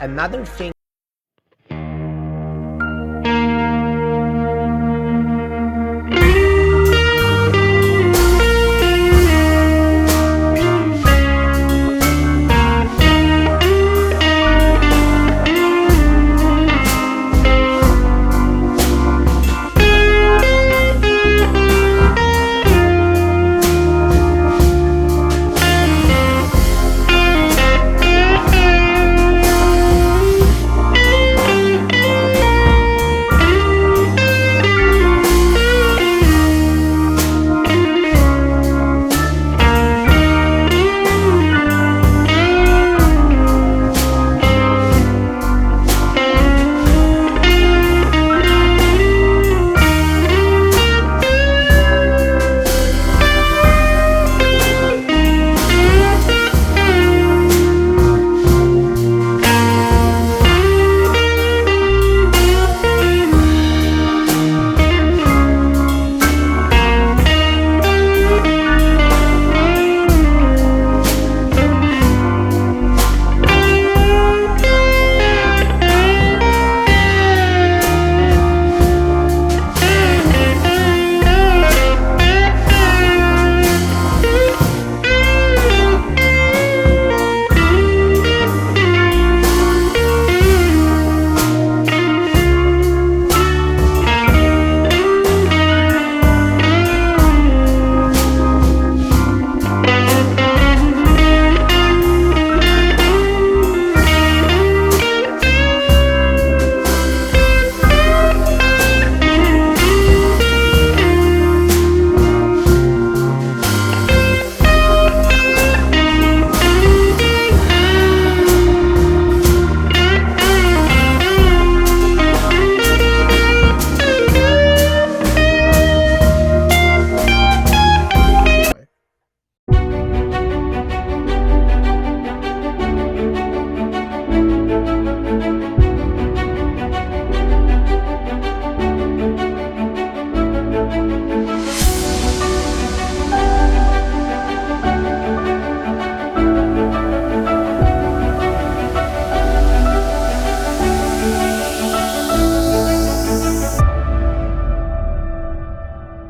Another thing.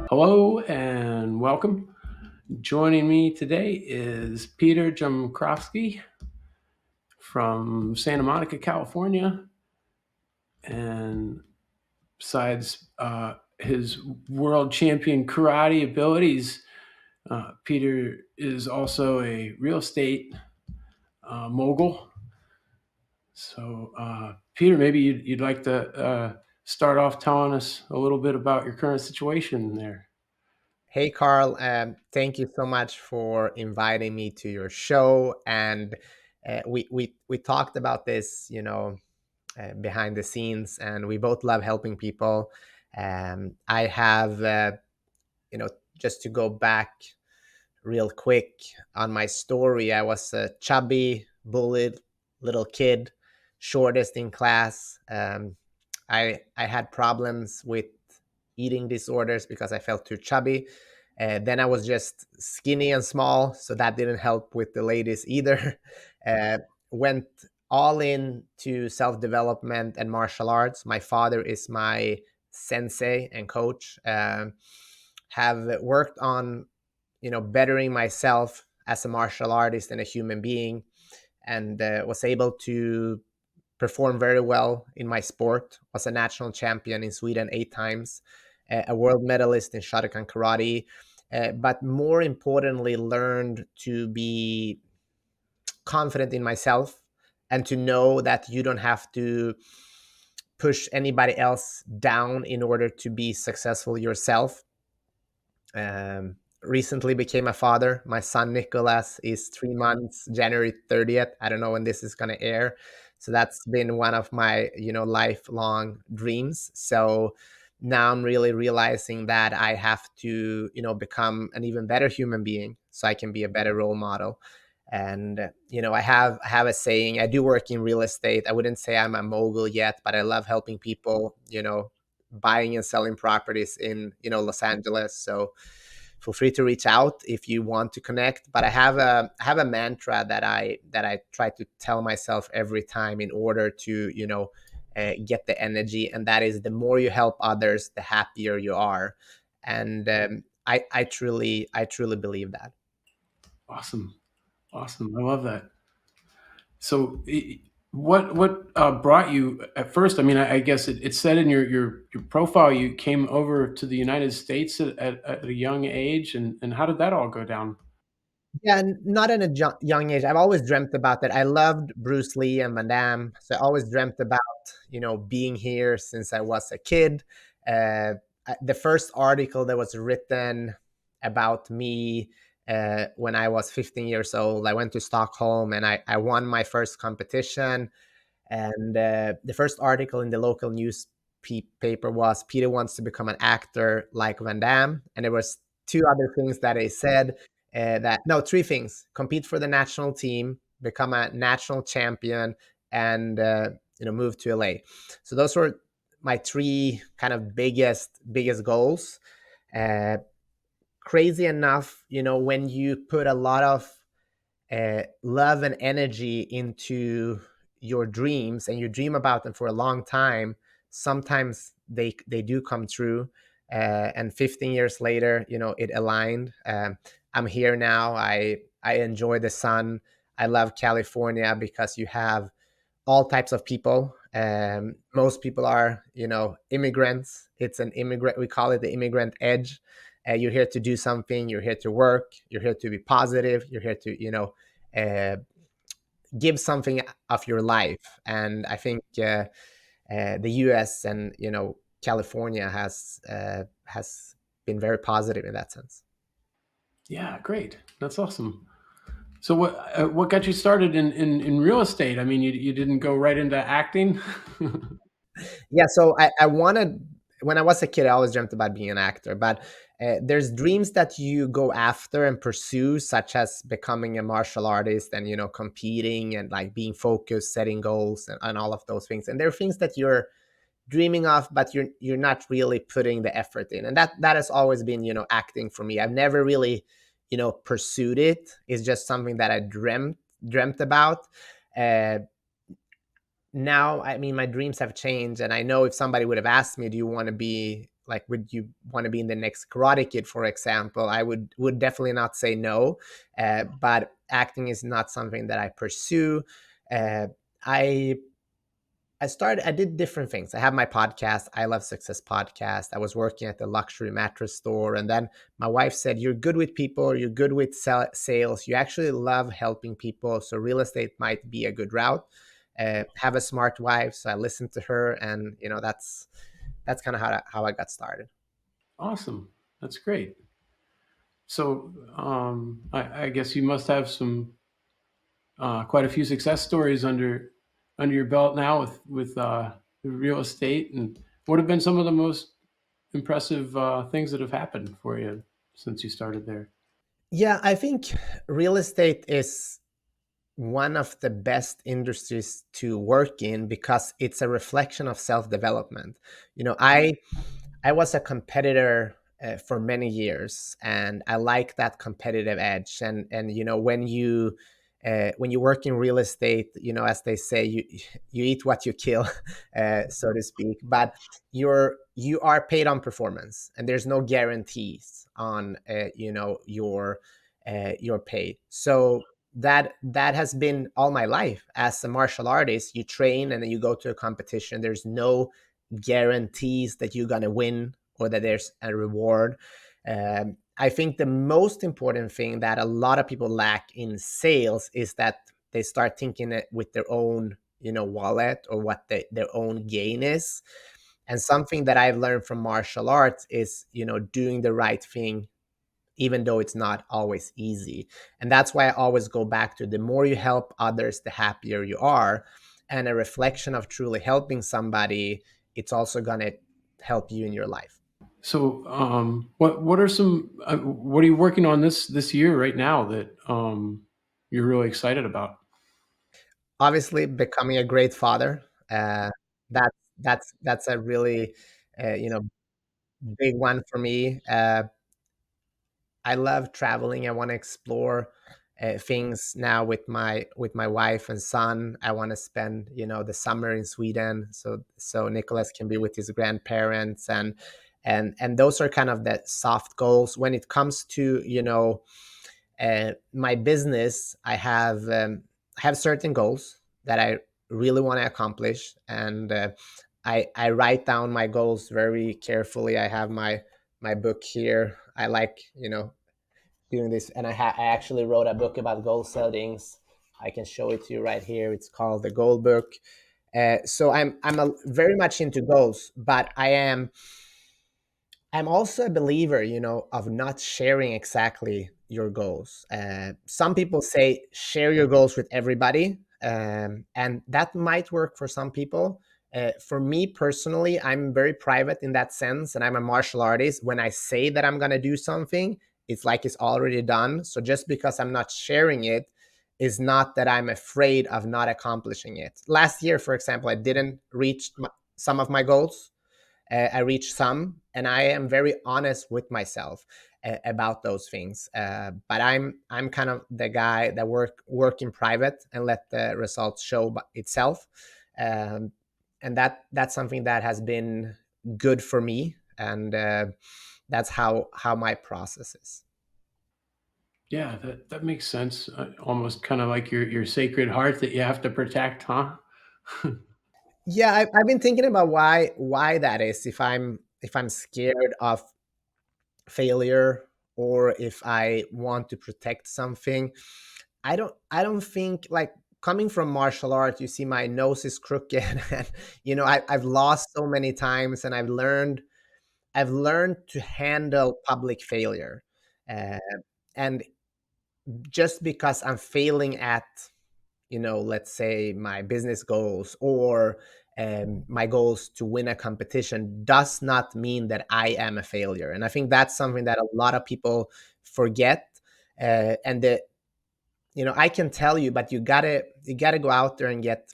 Hello and welcome. Joining me today is Peter Jumrukovski from Santa Monica, California. And besides his world champion karate abilities, Peter is also a real estate mogul. So, Peter, maybe you'd like to start off telling us a little bit about your current situation there. Hey, Karl. Thank you so much for inviting me to your show. And we talked about this, behind the scenes, and we both love helping people. I have, just to go back real quick on my story, I was a chubby, bullied little kid, shortest in class. I had problems with eating disorders because I felt too chubby. Then I was just skinny and small, so that didn't help with the ladies either. Went all in to self development and martial arts. My father is my sensei and coach. Have worked on bettering myself as a martial artist and a human being, and was able to perform very well in my sport. Was a national champion in Sweden 8 times, a world medalist in Shotokan karate, but more importantly, learned to be confident in myself and to know that you don't have to push anybody else down in order to be successful yourself. Recently became a father. My son Nicholas is 3 months, January 30th. I don't know when this is going to air. So that's been one of my, lifelong dreams. So now I'm really realizing that I have to, become an even better human being so I can be a better role model. And I have a saying. I do work in real estate. I wouldn't say I'm a mogul yet, but I love helping people, buying and selling properties in Los Angeles. So feel free to reach out if you want to connect. But I have a mantra that I try to tell myself every time in order to get the energy, and that is, the more you help others, the happier you are. And I truly believe that. Awesome. Awesome. I love that. So, what brought you at first? I mean, I guess it said in your profile you came over to the United States at a young age, and how did that all go down? Yeah, not in a young age. I've always dreamt about that. I loved Bruce Lee and Van Damme, so I always dreamt about being here since I was a kid. Uh, the first article that was written about me when I was 15 years old, I went to Stockholm and I won my first competition. And the first article in the local newspaper was, Peter wants to become an actor like Van Damme. And there was two other things that they said, that no, three things: compete for the national team, become a national champion, and move to LA. So those were my three kind of biggest goals. uh, Crazy enough, when you put a lot of love and energy into your dreams, and you dream about them for a long time, sometimes they do come true. And 15 years later, it aligned. I'm here now. I enjoy the sun. I love California because you have all types of people. Most people are, immigrants. It's an immigrant. We call it the immigrant edge. You're here to do something. You're here to work. You're here to be positive. You're here to, uh, give something of your life. And I think the U.S. and California has been very positive in that sense. Yeah, great. That's awesome. So, what got you started in real estate? I mean, you didn't go right into acting. Yeah, so I wanted, when I was a kid, I always dreamt about being an actor. But there's dreams that you go after and pursue, such as becoming a martial artist and competing and like being focused, setting goals, and all of those things. And there are things that you're dreaming of, but you're not really putting the effort in. And that has always been acting for me. I've never really pursued it. It's just something that I dreamt about. Uh, Now, I mean, my dreams have changed, and I know if somebody would have asked me, do you want to be like, would you want to be in the next Karate Kid, for example, I would definitely not say no. But acting is not something that I pursue. uh, i I did different things. I have my podcast, I Love Success podcast. I was working at the luxury mattress store. And then my wife said, you're good with people, you're good with sales, you actually love helping people. So real estate might be a good route. Have a smart wife. So I listened to her. And, that's kind of how I got started. Awesome. That's great. So, I guess you must have some quite a few success stories under your belt now with real estate. And what have been some of the most impressive things that have happened for you since you started there? Yeah, I think real estate is one of the best industries to work in because it's a reflection of self-development. I was a competitor for many years, and I like that competitive edge. And when you work in real estate, as they say, you eat what you kill, so to speak. But you are paid on performance, and there's no guarantees on your pay. So that has been all my life. As a martial artist, you train and then you go to a competition. There's no guarantees that you're going to win or that there's a reward. I think the most important thing that a lot of people lack in sales is that they start thinking it with their own, wallet, or what their own gain is. And something that I've learned from martial arts is, doing the right thing, even though it's not always easy. And that's why I always go back to, the more you help others, the happier you are. And a reflection of truly helping somebody, it's also going to help you in your life. So, what are some what are you working on this year right now that you're really excited about? Obviously, becoming a great father. That's a really, uh, you know, big one for me. I love traveling. I want to explore things now with my wife and son. I want to spend, the summer in Sweden, so Nicholas can be with his grandparents, and those are kind of the soft goals. When it comes to, my business, I have certain goals that I really want to accomplish, and I write down my goals very carefully. I have my book here. I like, doing this, and I actually wrote a book about goal settings. I can show it to you right here. It's called the Goal Book. So very much into goals, but I'm also a believer, of not sharing exactly your goals. Some people say share your goals with everybody, and that might work for some people. For me personally, I'm very private in that sense, and I'm a martial artist. When I say that I'm going to do something, it's like it's already done. So just because I'm not sharing it is not that I'm afraid of not accomplishing it. Last year, for example, I didn't reach some of my goals. I reach some, and I am very honest with myself about those things. But I'm kind of the guy that work in private and let the results show itself, um, and that's something that has been good for me, and that's how my process is. Yeah, that makes sense. Almost kind of like your sacred heart that you have to protect, huh? Yeah, I've been thinking about why that is. If I'm scared of failure, or if I want to protect something. I don't think, like, coming from martial arts, you see my nose is crooked and I've lost so many times, and I've learned to handle public failure. Uh, and just because I'm failing at, let's say, my business goals, or my goals to win a competition, does not mean that I am a failure. And I think that's something that a lot of people forget. And the I can tell you, but you gotta go out there and get,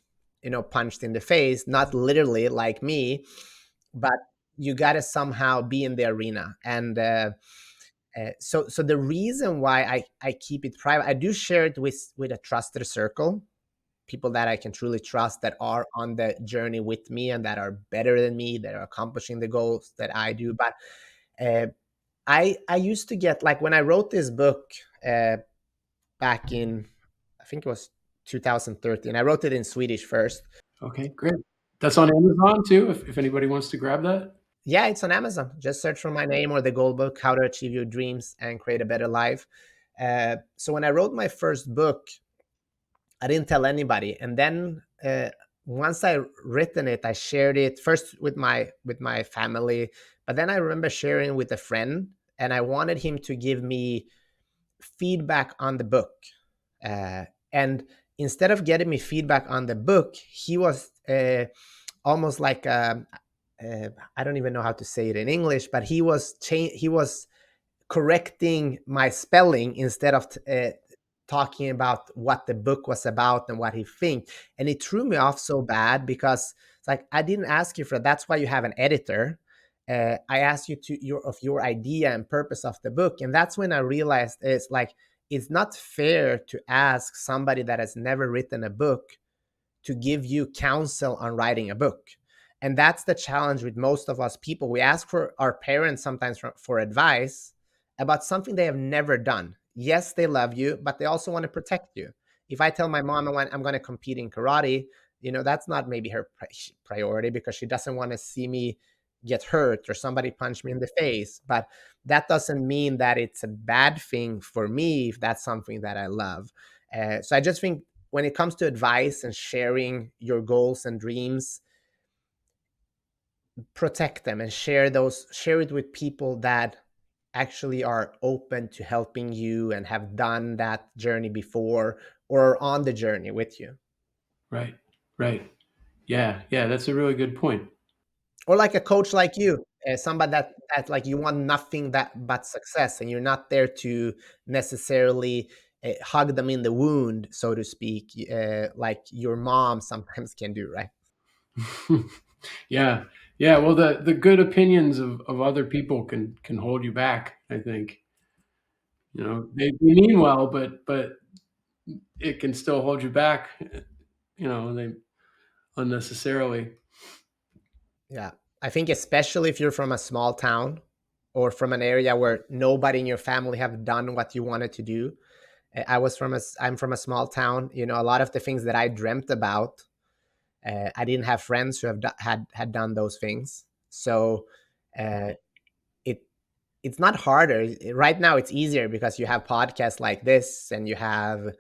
punched in the face, not literally like me, but you gotta somehow be in the arena. And so the reason why I keep it private, I do share it with a trusted circle, people that I can truly trust, that are on the journey with me and that are better than me, that are accomplishing the goals that I do. But uh, I used to get, like, when I wrote this book, back in, I think it was 2013. I wrote it in Swedish first. Okay, great. That's on Amazon too, if anybody wants to grab that. Yeah, it's on Amazon. Just search for my name or the Gold Book: How to Achieve Your Dreams and Create a Better Life. So when I wrote my first book, I didn't tell anybody, and then once I written it, I shared it first with my family, but then I remember sharing with a friend, and I wanted him to give me feedback on the book. Uh, and instead of getting me feedback on the book, he was almost like I don't even know how to say it in English, but he was correcting my spelling instead of talking about what the book was about and what he think. And it threw me off so bad, because it's like, I didn't ask you for that. That's why you have an editor. I asked you your idea and purpose of the book, and that's when I realized it's like, it's not fair to ask somebody that has never written a book to give you counsel on writing a book. And that's the challenge with most of us people. We ask for our parents sometimes for advice about something they have never done. Yes, they love you, but they also want to protect you. If I tell my mom I'm going to compete in karate, that's not maybe her priority, because she doesn't want to see me get hurt or somebody punch me in the face. But that doesn't mean that it's a bad thing for me if that's something that I love. So I just think, when it comes to advice and sharing your goals and dreams, protect them and share it with people that actually are open to helping you and have done that journey before, or are on the journey with you. Right, right. Yeah, yeah, that's a really good point. Or like a coach like you, somebody that like, you want nothing that but success, and you're not there to necessarily hug them in the wound, so to speak, like your mom sometimes can do, right? Yeah, yeah. Well, the good opinions of other people can hold you back, I think. They mean well, but it can still hold you back, they unnecessarily. Yeah. I think especially if you're from a small town or from an area where nobody in your family have done what you wanted to do. I'm from a small town. A lot of the things that I dreamt about, I didn't have friends who had done those things. So uh, it it's not harder right now. It's easier because you have podcasts like this, and you have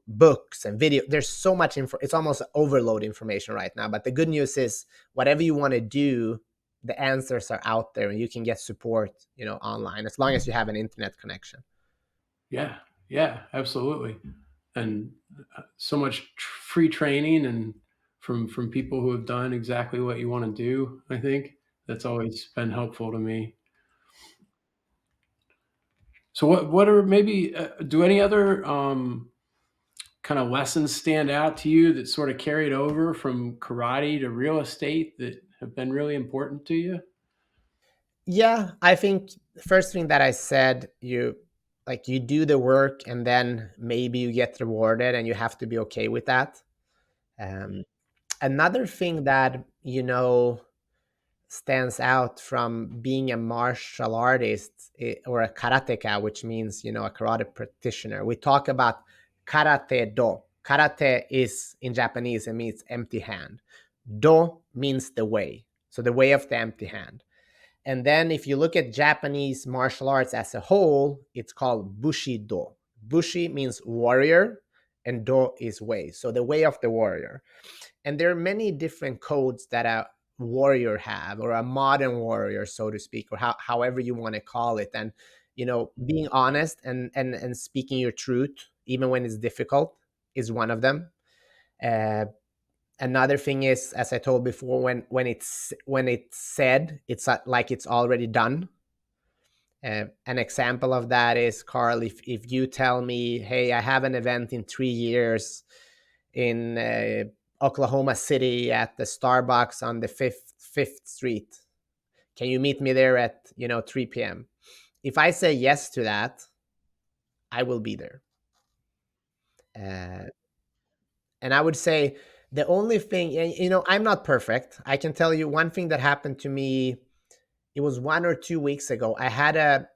books and video. There's so much info. It's almost overload information right now, but the good news is whatever you want to do, the answers are out there, and you can get support online, as long as you have an internet connection. Yeah, yeah, absolutely. And so much free training and from people who have done exactly what you want to do. I think that's always been helpful to me. So what are maybe do any other kind of lessons stand out to you that sort of carried over from karate to real estate that have been really important to you? Yeah, I think the first thing that I said, you do the work, and then maybe you get rewarded, and you have to be okay with that. um, Another thing that stands out from being a martial artist, or a karateka, which means a karate practitioner. We talk about karate do. Karate is in Japanese, it means empty hand. Do means the way, so the way of the empty hand. And then if you look at Japanese martial arts as a whole, it's called bushido. Bushi means warrior, and do is way, so the way of the warrior. And there are many different codes that a warrior have, or a modern warrior, so to speak, or however you want to call it. And being honest and speaking your truth even when it's difficult is one of them. uh, Another thing is, as I told before, when it's said, it's like it's already done. An example of that is, Karl, if you tell me, hey, I have an event in 3 years in Oklahoma City at the Starbucks on the Fifth Street. Can you meet me there at 3 p.m.? If I say yes to that, I will be there. Uh, and I would say the only thing, I'm not perfect. I can tell you one thing that happened to me. It was 1 or 2 weeks ago. I had a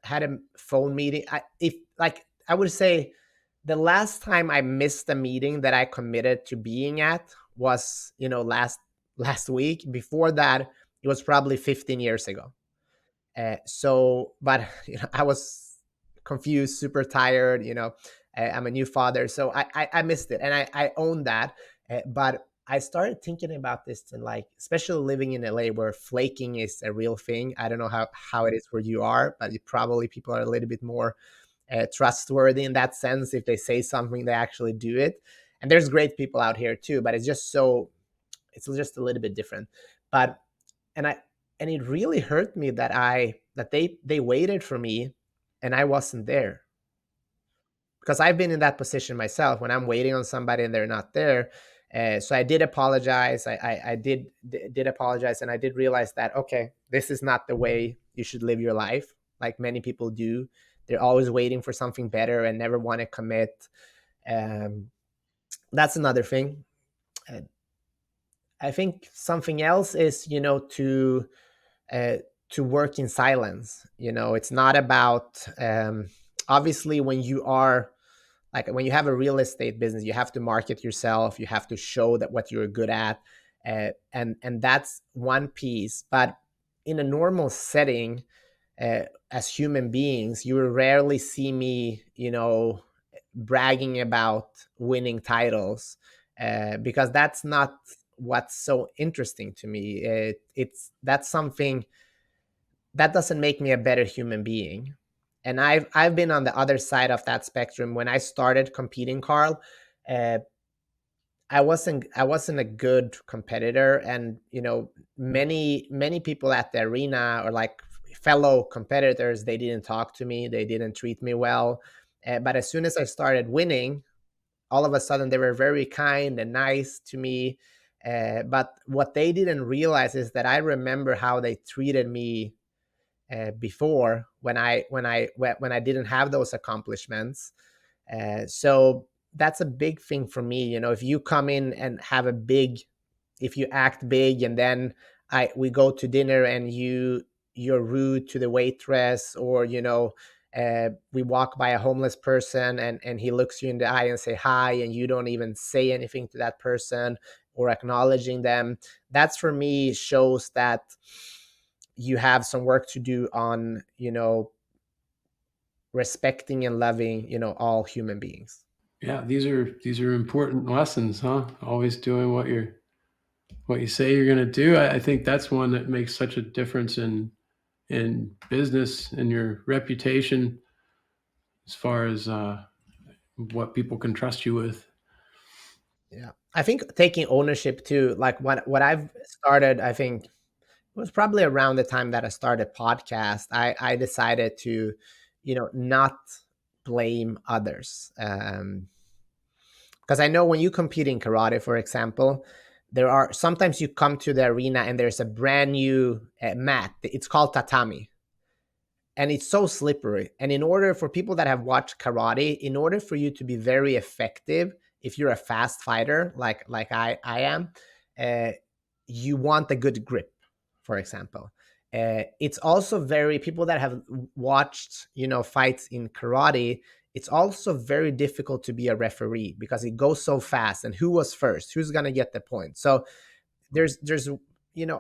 phone meeting. If like I would say, the last time I missed a meeting that I committed to being at was last week. Before that, it was probably 15 years ago. But I was confused, super tired. I'm a new father, so I missed it, and I own that. But I started thinking about this, and like, especially living in LA, where flaking is a real thing. I don't know how it is where you are, but probably people are a little bit more trustworthy in that sense. If they say something, they actually do it. And there's great people out here too, but it's just a little bit different. But and I and it really hurt me that they waited for me, and I wasn't there, because I've been in that position myself when I'm waiting on somebody and they're not there. So I did apologize. I did apologize, and I did realize that, okay, this is not the way you should live your life, like many people do. They're always waiting for something better and never want to commit. Um, that's another thing. Uh, I think something else is, uh, to work in silence. It's not about, obviously, when you have a real estate business, you have to market yourself. You have to show that what you're good at, and that's one piece. But in a normal setting, as human beings, you will rarely see me, bragging about winning titles, because that's not what's so interesting to me. That's something that doesn't make me a better human being. And I've been on the other side of that spectrum. When I started competing, Karl, uh, I wasn't a good competitor, and many people at the arena, or like fellow competitors, they didn't talk to me, they didn't treat me well. But as soon as I started winning, all of a sudden they were very kind and nice to me. But what they didn't realize is that I remember how they treated me before, when I didn't have those accomplishments. So that's a big thing for me. If you come in and have a big, if you act big, and then we go to dinner and you're rude to the waitress, or we walk by a homeless person and he looks you in the eye and say hi, and you don't even say anything to that person or acknowledging them, that's for me shows that you have some work to do on respecting and loving all human beings. Yeah, these are important lessons, huh? Always doing what you say you're going to do. I think that's one that makes such a difference in business and your reputation as far as what people can trust you with. Yeah, I think taking ownership too, like what I've started, I think it was probably around the time that I started podcast. I decided to not blame others, because I know when you compete in karate, for example, there are sometimes you come to the arena and there's a brand new mat. It's called tatami, and it's so slippery. And in order for people that have watched karate, in order for you to be very effective, if you're a fast fighter like I am, uh, you want a good grip, for example. It's also very, people that have watched fights in karate, it's also very difficult to be a referee because it goes so fast, and who was first, who's going to get the point. So there's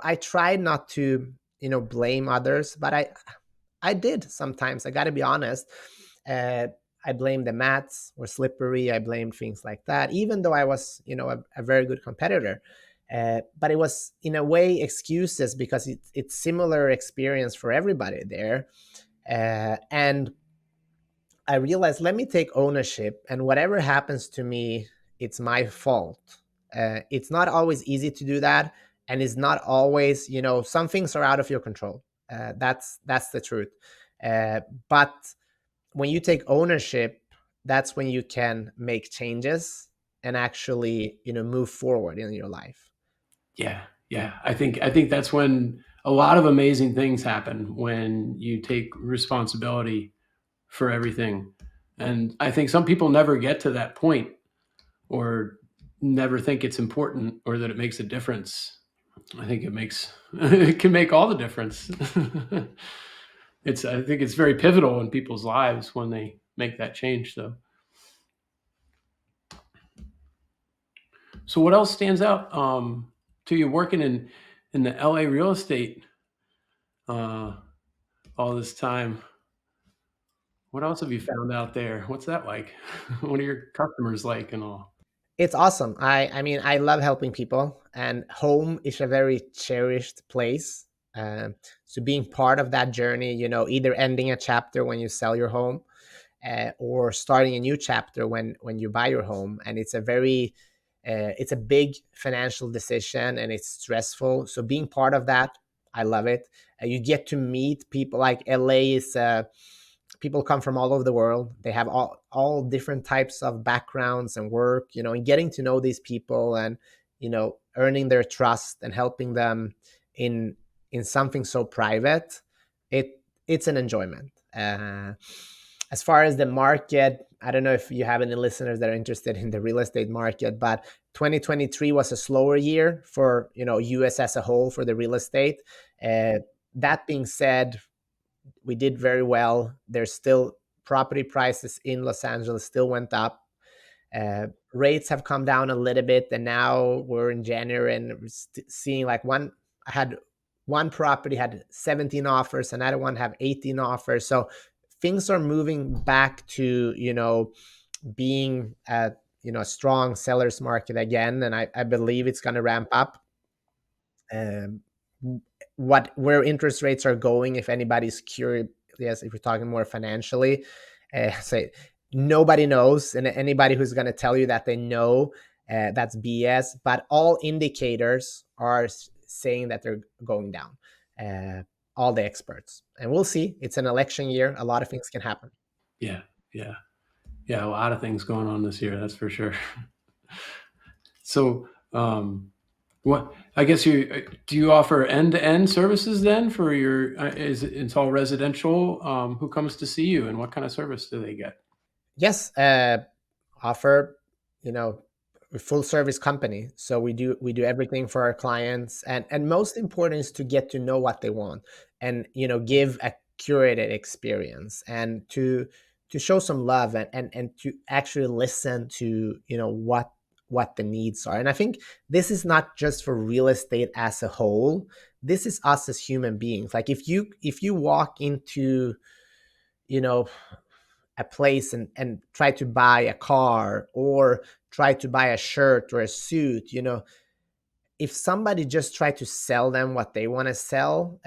I try not to blame others, but I did sometimes. I got to be honest. Uh, I blamed the mats were slippery. I blamed things like that, even though I was, a very good competitor. But it was in a way excuses because it's similar experience for everybody there. And I realized, let me take ownership, and whatever happens to me, it's my fault. It's not always easy to do that, and it's not always, some things are out of your control. That's the truth. Uh, but when you take ownership, that's when you can make changes and actually, move forward in your life. Yeah, yeah. I think that's when a lot of amazing things happen when you take responsibility for everything. And I think some people never get to that point or never think it's important or that it makes a difference. I think it can make all the difference. I think it's very pivotal in people's lives when they make that change though. So what else stands out to you working in the LA real estate uh, all this time? What else have you found out there? What's that like? What are your customers like and all? It's awesome. I mean, I love helping people, and home is a very cherished place. So being part of that journey, either ending a chapter when you sell your home, or starting a new chapter when you buy your home, and it's a big financial decision and it's stressful. So being part of that, I love it. You get to meet people. Like LA is people come from all over the world. They have all different types of backgrounds and work, and getting to know these people, and earning their trust and helping them in something so private, it's an enjoyment. As far as the market, I don't know if you have any listeners that are interested in the real estate market, but 2023 was a slower year for US as a whole for the real estate. uh, that being said, we did very well. There's still property prices in Los Angeles still went up. Rates have come down a little bit, and now we're in January and we're seeing like I had one property had 17 offers, another one have 18 offers. So things are moving back to being at a strong seller's market again, and I believe it's going to ramp up. um, where interest rates are going, if anybody's curious, if we're talking more financially, say nobody knows, and anybody who's going to tell you that they know, that's BS. But all indicators are saying that they're going down. uh, all the experts, and we'll see. It's an election year, a lot of things can happen. Yeah, yeah, yeah. A lot of things going on this year, that's for sure. So, What I guess you do you offer end to end services then for your is it's all residential? Who comes to see you and what kind of service do they get? Yes, offer, you know, a full service company. So we do everything for our clients, and most important is to get to know what they want, and give a curated experience, and to show some love, and to actually listen to what the needs are. And I think this is not just for real estate as a whole. This is us as human beings. Like if you walk into you know a place, and try to buy a car, or try to buy a shirt or a suit, if somebody just try to sell them what they want to sell,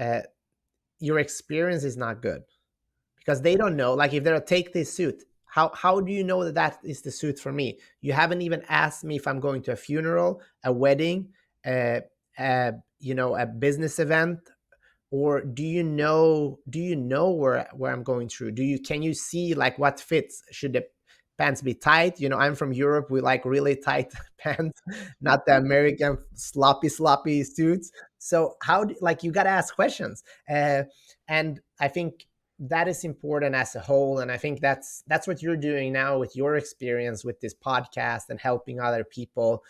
your experience is not good, because they don't know. Like, if they're take this suit, how do you know that that is the suit for me? You haven't even asked me if I'm going to a funeral, a wedding, a, a business event, or do you know where I'm going through? Can you see like what fits? Should the pants be tight? I'm from Europe. We like really tight pants, not the American sloppy suits. So like, you got to ask questions, and I think that is important as a whole. And I think that's what you're doing now with your experience with this podcast and helping other people,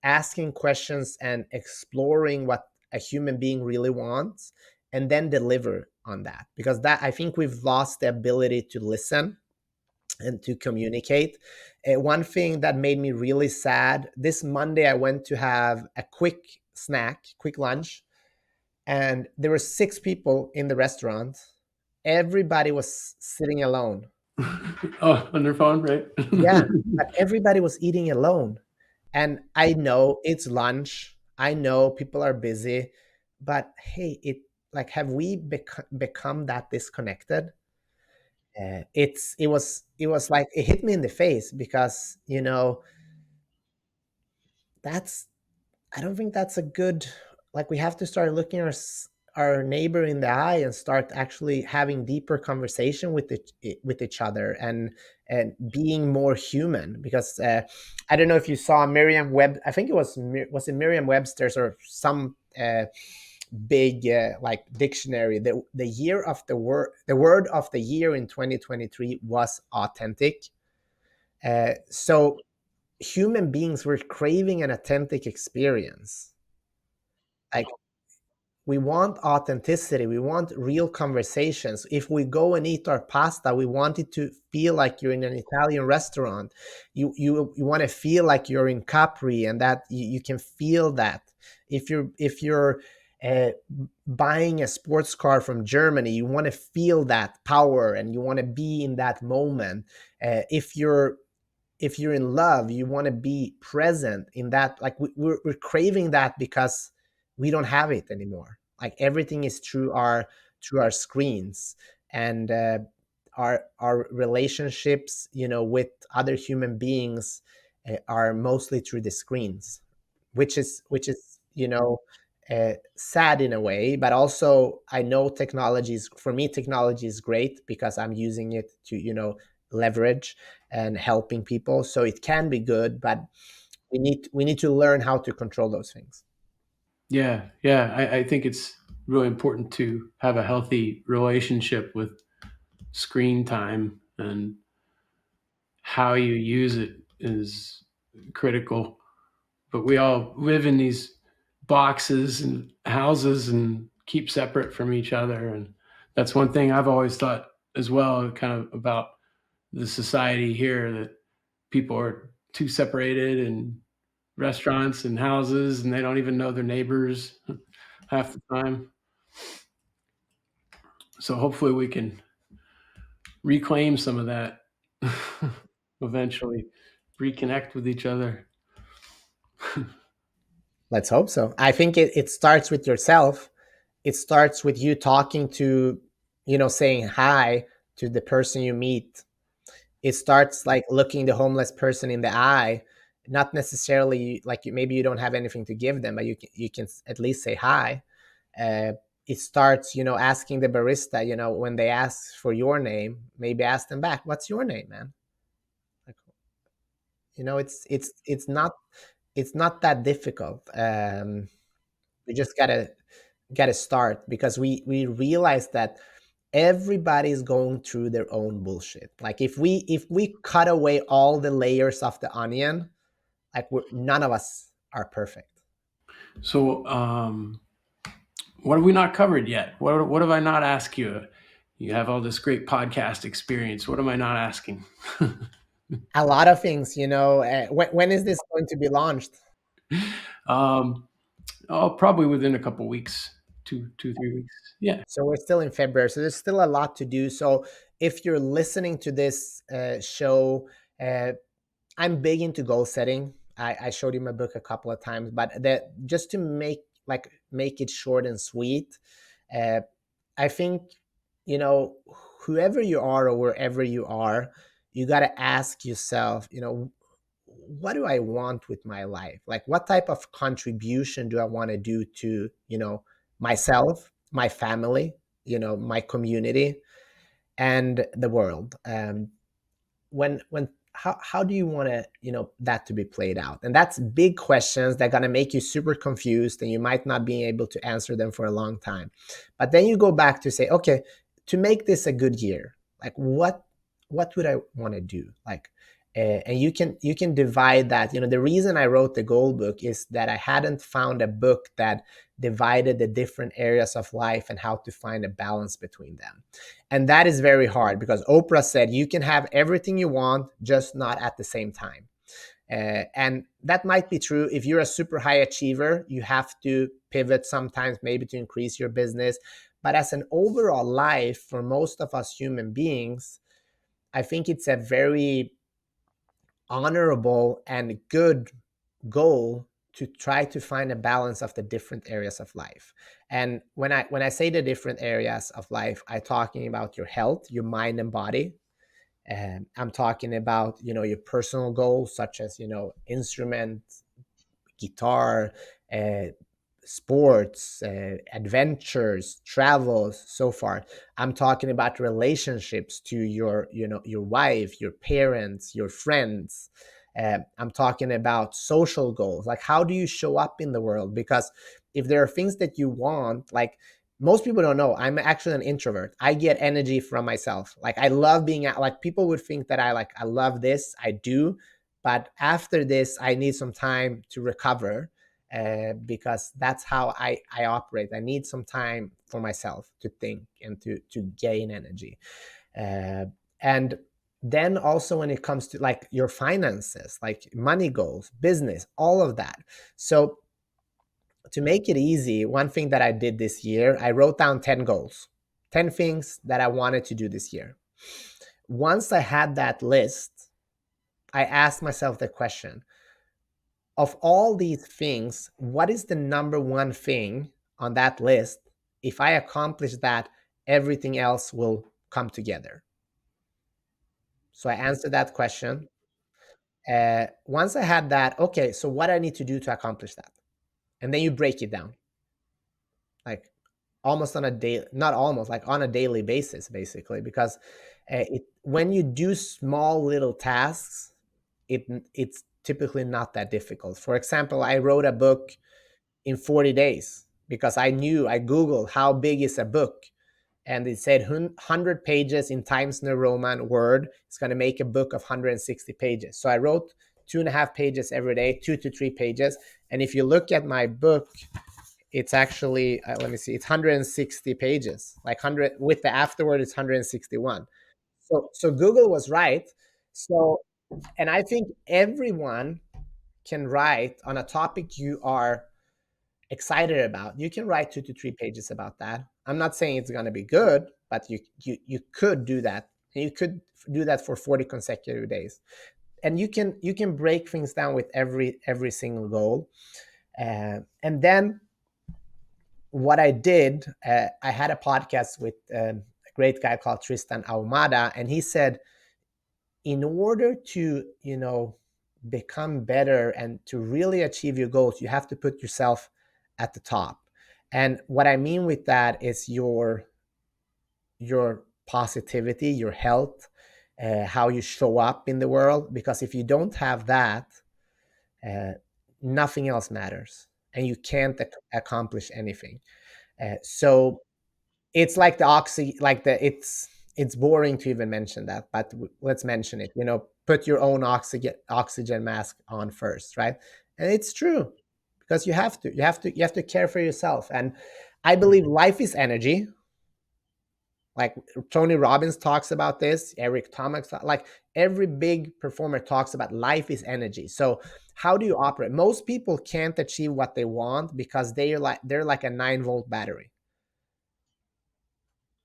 asking questions and exploring what a human being really wants, and then deliver on that. Because that, I think we've lost the ability to listen and to communicate. One thing that made me really sad, this Monday I went to have a quick lunch, and there were 6 people in the restaurant. Everybody was sitting alone. Oh, on their phone, right? Yeah, but everybody was eating alone. And I know it's lunch. I know people are busy, but hey, have we become that disconnected? It was like it hit me in the face, because that's I don't think that's a good. Like, we have to start looking our neighbor in the eye, and start actually having deeper conversation with each other, and being more human. Because I don't know if you saw Merriam Web. I think was it Merriam Webster's or some big like dictionary. The year of the word of the year in 2023 was authentic. So human beings were craving an authentic experience. Like, we want authenticity, we want real conversations. If we go and eat our pasta, we want it to feel like you're in an Italian restaurant. You want to feel like you're in Capri, and that you can feel that. If you're uh, buying a sports car from Germany, you want to feel that power, and you want to be in that moment. If you're in love, you want to be present in that. Like, we're craving that, because we don't have it anymore. Like, everything is through our screens, and our relationships, with other human beings, are mostly through the screens, which is sad in a way. But also, I know for me, technology is great, because I'm using it to leverage and helping people. So it can be good, but we need to learn how to control those things. Yeah, yeah. I think it's really important to have a healthy relationship with screen time, and how you use it is critical. But we all live in these boxes and houses and keep separate from each other. And that's one thing I've always thought as well, kind of about the society here, that people are too separated in restaurants and houses, and they don't even know their neighbors half the time. So hopefully we can reclaim some of that eventually, reconnect with each other. Let's hope so. I think it starts with yourself. It starts with you talking to, saying hi to the person you meet. It starts like looking the homeless person in the eye, not necessarily like maybe you don't have anything to give them, but you can at least say hi. uh, it starts, asking the barista, when they ask for your name, maybe ask them back, what's your name, man? Like, it's not it's not that difficult. We just gotta start, because we realize that everybody's going through their own bullshit. Like if we cut away all the layers of the onion, like none of us are perfect. So, what have we not covered yet? What have I not asked you? You have all this great podcast experience. What am I not asking? A lot of things, when is this going to be launched? um, oh, probably within a couple weeks, 3 weeks. Yeah. So we're still in February, so there's still a lot to do. So if you're listening to this show, uh, I'm big into goal setting. I showed you my book a couple of times, but that just to make it short and sweet. uh, I think, you know, whoever you are or wherever you are, you got to ask yourself, what do I want with my life? Like, what type of contribution do I want to do to, myself, my family, my community, and the world? When how do you want to, that to be played out? And that's big questions that are going to make you super confused, and you might not be able to answer them for a long time. But then you go back to say, okay, to make this a good year, like what would I want to do? Like, and you can divide that. The reason I wrote the goal book is that I hadn't found a book that divided the different areas of life and how to find a balance between them. And that is very hard, because Oprah said you can have everything you want, just not at the same time. And that might be true. If you're a super high achiever, you have to pivot sometimes, maybe to increase your business. But as an overall life, for most of us human beings, I think it's a very honorable and good goal to try to find a balance of the different areas of life. And when I say the different areas of life, I'm talking about your health, your mind and body. And I'm talking about, your personal goals, such as, instrument, guitar, uh, sports, adventures, travels, so far. I'm talking about relationships to your wife, your parents, your friends. I'm talking about social goals, like how do you show up in the world? Because if there are things that you want, like, most people don't know, I'm actually an introvert. I get energy from myself. Like, I love being out. Like, people would think that I love this. I do. But after this, I need some time to recover, because that's how I operate. I need some time for myself to think and to gain energy. And then also, when it comes to like your finances, like money goals, business, all of that. So to make it easy, one thing that I did this year, I wrote down 10 goals, 10 things that I wanted to do this year. Once I had that list, I asked myself the question, of all these things, what is the number one thing on that list? If I accomplish that, everything else will come together. So I answered that question. Once I had that, okay, so what I need to do to accomplish that? And then you break it down, like almost on a day, not almost, like on a daily basis, basically, because when you do small little tasks, it's typically not that difficult. For example, I wrote a book in 40 days because I knew, I Googled how big is a book, and it said 100 pages in Times New Roman word. It's going to make a book of 160 pages. So I wrote 2.5 pages every day, 2 to 3 pages. And if you look at my book, it's actually, let me see, it's 160 pages, like 100 with the afterword, it's 161. So Google was right. So, and I think everyone can write on a topic you are excited about. You can write 2 to 3 pages about that. I'm not saying it's going to be good, but you could do that. You could do that for 40 consecutive days, and you can break things down with every single goal. And then what I did, I had a podcast with a great guy called Tristan Ahumada, and he said, in order to become better and to really achieve your goals, you have to put yourself at the top. And what I mean with that is your positivity, your health, how you show up in the world. Because if you don't have that, uh, nothing else matters, and you can't accomplish anything. So it's like the like the it's boring to even mention that, but let's mention it. Put your own oxygen mask on first, right? And it's true, because you have to care for yourself. And I believe life is energy. Like Tony Robbins talks about this, Eric Thomas, like every big performer talks about life is energy. So how do you operate? Most people can't achieve what they want because they're like a 9-volt battery.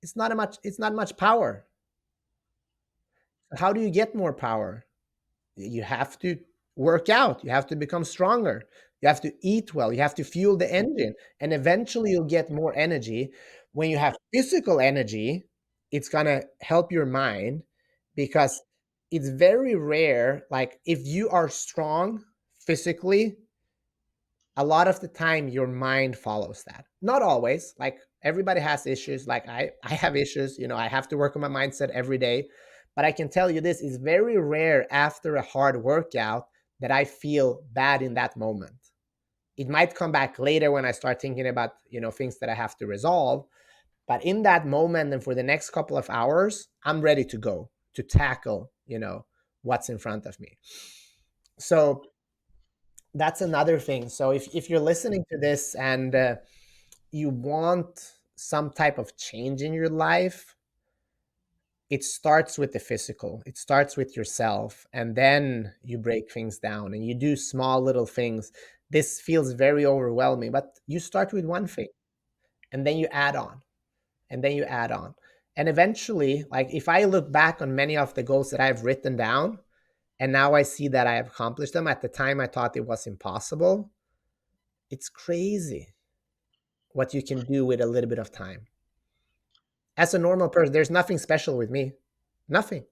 It's not much power. How do you get more power? You have to work out, you have to become stronger, you have to eat well, you have to fuel the engine, and eventually you'll get more energy. When you have physical energy, it's going to help your mind, because it's very rare. Like if you are strong physically, a lot of the time your mind follows that. Not always. Like everybody has issues. Like I have issues. I have to work on my mindset every day. But I can tell you this is very rare after a hard workout that I feel bad in that moment. It might come back later when I start thinking about things that I have to resolve. But in that moment and for the next couple of hours, I'm ready to go to tackle what's in front of me. So that's another thing. So if you're listening to this and you want some type of change in your life, it starts with the physical. It starts with yourself, and then you break things down and you do small little things. This feels very overwhelming, but you start with one thing, and then you add on, and then you add on. And eventually, like if I look back on many of the goals that I've written down, and now I see that I have accomplished them, at the time I thought it was impossible. It's crazy what you can do with a little bit of time. As a normal person, there's nothing special with me. Nothing.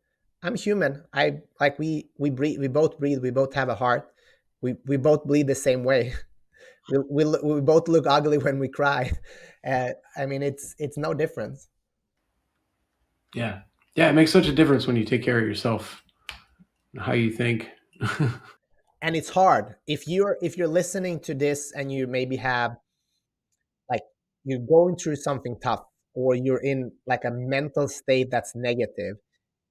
I'm human. We breathe, we both breathe, we both have a heart. We both bleed the same way. We both look ugly when we cry. I mean, it's no difference. Yeah. Yeah, it makes such a difference when you take care of yourself, how you think. And it's hard. If you're listening to this and you maybe have, like, you're going through something tough, or you're in like a mental state that's negative,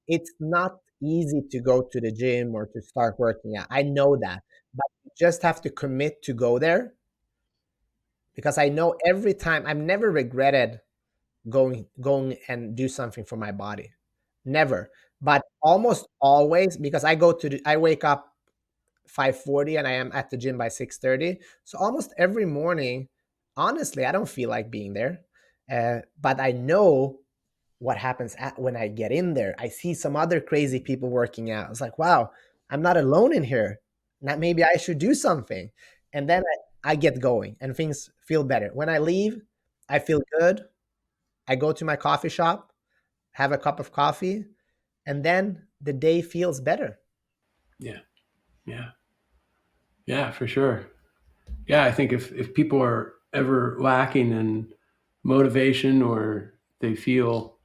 it's not easy to go to the gym or to start working out. I know that. But you just have to commit to go there, because I know every time I've never regretted going and do something for my body. Never. But almost always, because I wake up 5:40 and I am at the gym by 6:30. So almost every morning, honestly, I don't feel like being there. But I know what happens when I get in there. I see some other crazy people working out. It's like, wow, I'm not alone in here. Now maybe I should do something. And then I get going and things feel better. When I leave, I feel good. I go to my coffee shop, have a cup of coffee, and then the day feels better. Yeah. Yeah. Yeah, for sure. Yeah, I think if people are ever lacking in motivation or they feel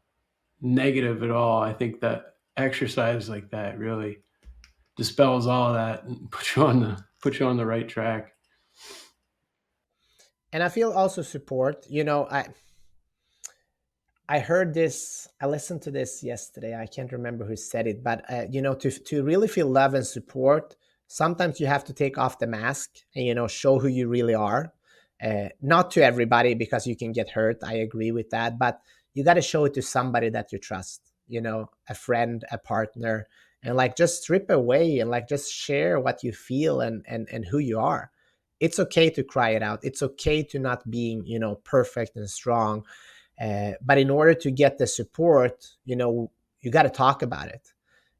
negative at all, I think that exercise like that really dispels all of that and put you on the right track. And I feel also support. I heard this. I listened to this yesterday. I can't remember who said it, but to really feel love and support, sometimes you have to take off the mask and show who you really are. Not to everybody, because you can get hurt. I agree with that, but you got to show it to somebody that you trust. A friend, a partner, and like just strip away and like just share what you feel and who you are. It's okay to cry it out. It's okay to not being perfect and strong, but in order to get the support, you got to talk about it.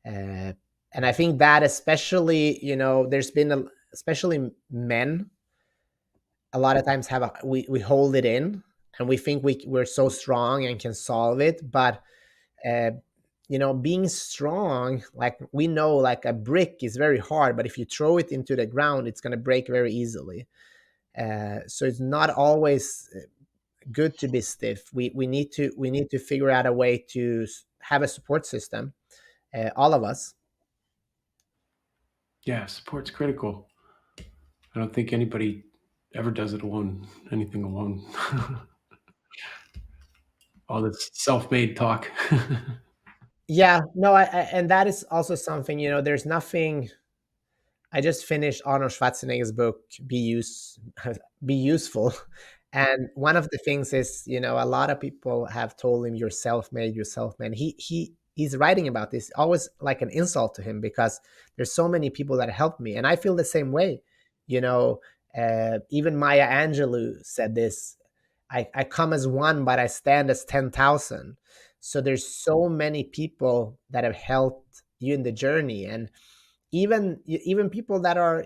And I think that especially, there's been especially men, a lot of times we hold it in, and we think we're so strong and can solve it. But uh, being strong, like we know, like a brick is very hard, but if you throw it into the ground, it's going to break very easily. So it's not always good to be stiff. We need to figure out a way to have a support system, all of us. Yeah, support's critical. I don't think anybody ever does it alone, anything alone. All this self-made talk. Yeah, no, and that is also something, there's nothing. I just finished Arnold Schwarzenegger's book, Be Useful. And one of the things is, a lot of people have told him, you're self-made, you're self-made. He's writing about this, always like an insult to him, because there's so many people that helped me. And I feel the same way. You know, even Maya Angelou said this. I come as one, but I stand as 10,000. So there's so many people that have helped you in the journey. And even people that are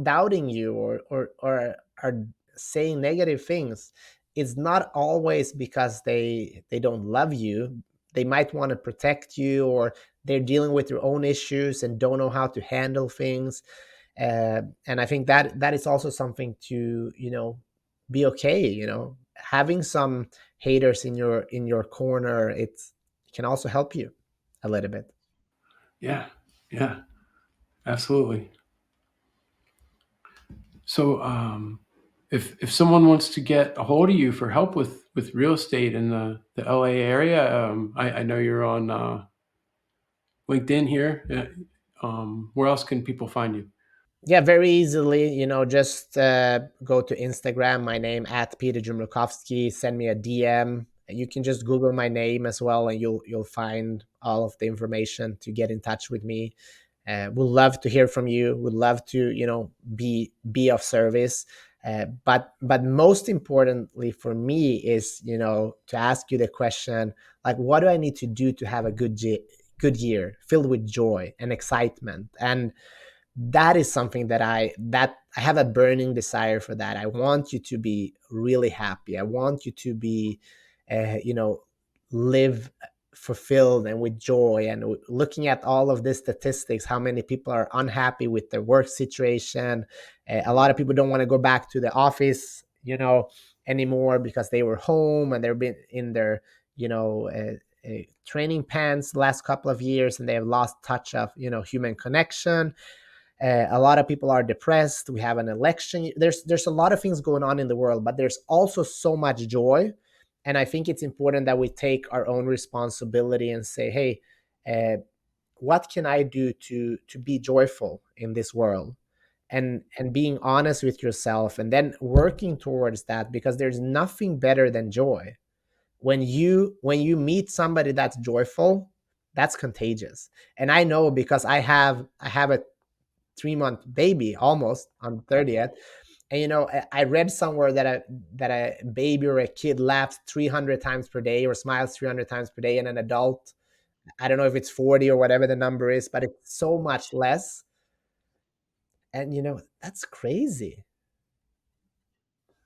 doubting you, or are saying negative things, it's not always because they don't love you. They might want to protect you, or they're dealing with their own issues and don't know how to handle things. And I think that is also something to be okay. Having some haters in your corner, it can also help you a little bit. Yeah, yeah, absolutely. So, if someone wants to get a hold of you for help with real estate in the LA area, I know you're on LinkedIn here. Where else can people find you? Yeah, very easily. Just go to Instagram, my name at Peter Jumrukovski, send me a DM. You can just Google my name as well, and you'll find all of the information to get in touch with me. Would love to hear from you. Would love to be of service. But most importantly for me is to ask you the question, like, what do I need to do to have a good year filled with joy and excitement? And that is something that I have a burning desire for. That I want you to be really happy. I want you to be you know live fulfilled and with joy. And looking at all of these statistics, how many people are unhappy with their work situation. A lot of people don't want to go back to the office anymore, because they were home and they've been in their training pants the last couple of years, and they have lost touch of human connection. A lot of people are depressed. We have an election. There's a lot of things going on in the world, but there's also so much joy. And I think it's important that we take our own responsibility and say, hey, uh, what can I do to be joyful in this world? And being honest with yourself, and then working towards that, because there's nothing better than joy. When you meet somebody that's joyful, that's contagious. And I know, because I have a 3-month baby, almost on the 30th. And I read somewhere that a baby or a kid laughs 300 times per day, or smiles 300 times per day, and an adult, I don't know if it's 40 or whatever the number is, but it's so much less. And that's crazy.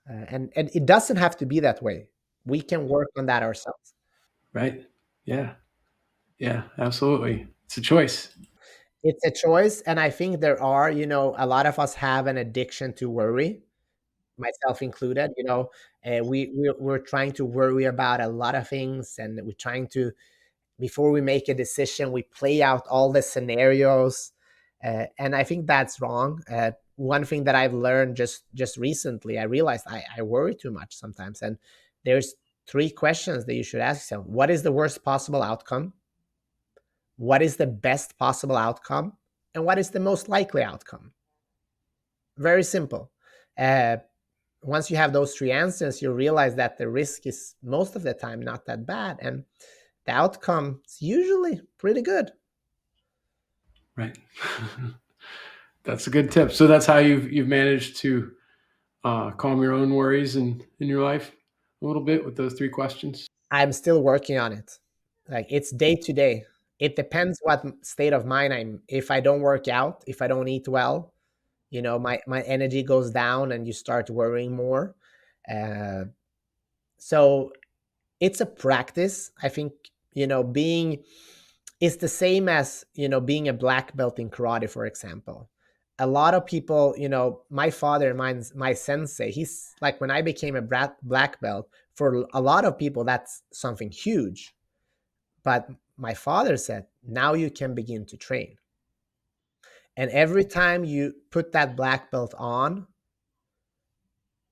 And it doesn't have to be that way. We can work on that ourselves. Right? Yeah, yeah, absolutely. It's a choice. It's a choice. And I think there are, a lot of us have an addiction to worry, myself included. We're trying to worry about a lot of things, and we're trying to, before we make a decision, we play out all the scenarios. And I think that's wrong. One thing that I've learned just recently, I realized I worry too much sometimes. And there's three questions that you should ask yourself: what is the worst possible outcome? What is the best possible outcome? And what is the most likely outcome? Very simple. uh, Once you have those three answers, you realize that the risk is most of the time not that bad, and the outcome is usually pretty good. Right. That's a good tip. So that's how you've managed to calm your own worries in your life a little bit with those three questions. I'm still working on it. Like, it's day to day. It depends what state of mind I'm. If I don't work out, if I don't eat well, my energy goes down, and you start worrying more. Uh, so it's a practice. I think being it's the same as being a black belt in karate, for example. A lot of people, my father, my sensei, he's like, when I became a black belt, for a lot of people that's something huge. But my father said, now you can begin to train. And every time you put that black belt on,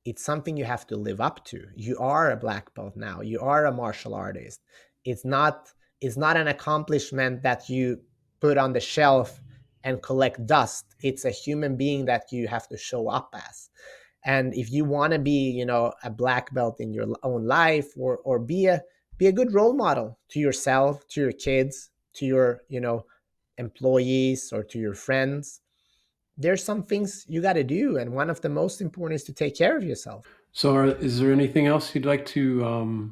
it's something you have to live up to. You are a black belt now. You are a martial artist. It's not it's not an accomplishment that you put on the shelf and collect dust. It's a human being that you have to show up as. And if you want to be, a black belt in your own life, or be a good role model to yourself, to your kids, to your, employees, or to your friends, there's some things you got to do, and one of the most important is to take care of yourself. So, is there anything else you'd like to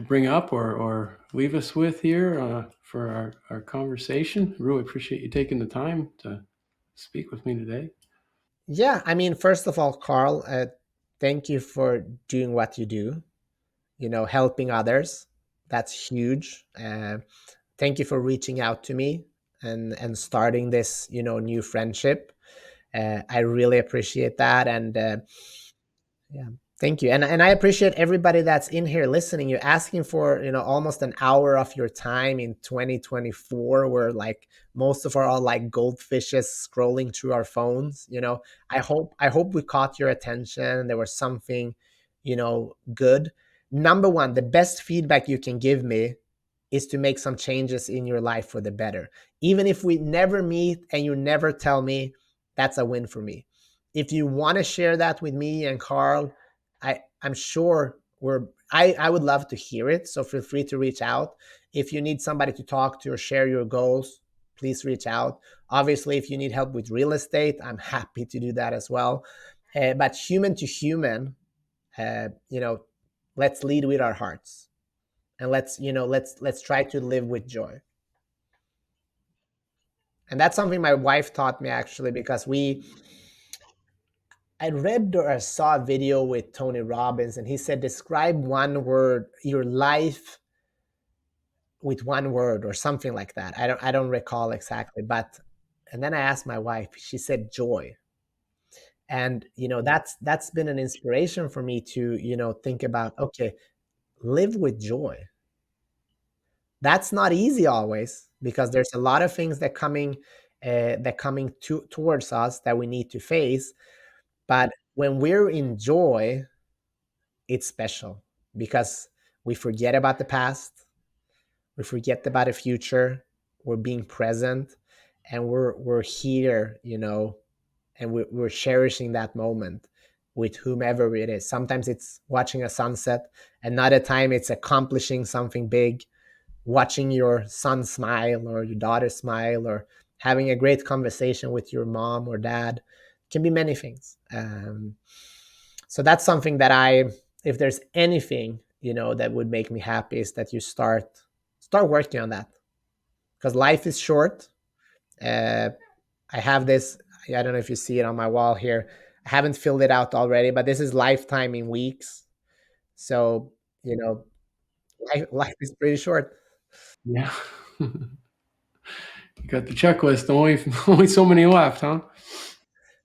bring up or leave us with here for our conversation? Really appreciate you taking the time to speak with me today. Yeah, I mean, first of all, Carl, thank you for doing what you do, helping others. That's huge. Thank you for reaching out to me and starting this, new friendship. I really appreciate that. And yeah, thank you. And I appreciate everybody that's in here listening. You're asking for, almost an hour of your time in 2024, where like most of our all like goldfishes scrolling through our phones. I hope we caught your attention. There was something, good. Number one, the best feedback you can give me is to make some changes in your life for the better. Even if we never meet and you never tell me, that's a win for me. If you want to share that with me and Karl, I'm sure I would love to hear it. So feel free to reach out. If you need somebody to talk to or share your goals, please reach out. Obviously, if you need help with real estate, I'm happy to do that as well. But human to human, uh, you know, let's lead with our hearts, and let's try to live with joy. And that's something my wife taught me, actually, because we I read or I saw a video with Tony Robbins, and he said, describe one word, your life, with one word or something like that. I don't recall exactly, but and then I asked my wife, she said joy. And that's been an inspiration for me to, think about, okay, live with joy. That's not easy always, because there's a lot of things towards us that we need to face. But when we're in joy, it's special, because we forget about the past, we forget about the future, we're being present, and we're here, and we're cherishing that moment with whomever it is. Sometimes it's watching a sunset, another time it's accomplishing something big, watching your son smile or your daughter smile, or having a great conversation with your mom or dad. It can be many things. So that's something that if there's anything, that would make me happy, is that you start working on that, because life is short. uh, I have this, I don't know if you see it on my wall here. I haven't filled it out already, but this is lifetime in weeks. So, life is pretty short. Yeah. You got the checklist. Only only so many left, huh?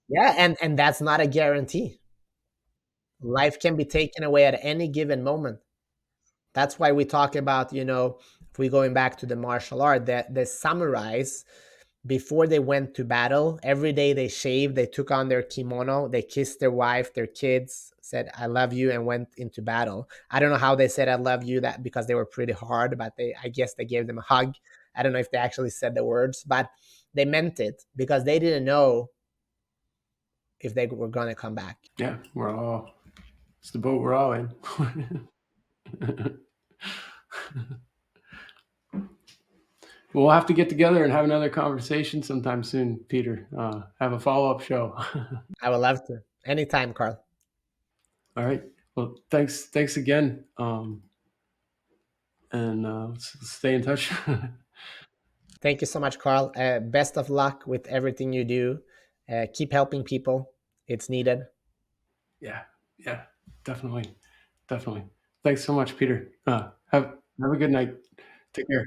Yeah, and that's not a guarantee. Life can be taken away at any given moment. That's why we talk about, if we going back to the martial art, that the samurais, before they went to battle, every day they shaved, they took on their kimono, they kissed their wife, their kids, said I love you, and went into battle. I don't know how they said I love you, that because they were pretty hard, but I guess they gave them a hug. I don't know if they actually said the words, but they meant it, because they didn't know if they were going to come back. Yeah, it's the boat we're all in. We'll have to get together and have another conversation sometime soon, Peter. Have a follow up show. I would love to. Anytime, Karl. All right. Well, thanks again, and let's stay in touch. Thank you so much, Karl. Best of luck with everything you do. Keep helping people. It's needed. Yeah, yeah, definitely, definitely. Thanks so much, Peter. Have a good night. Take care.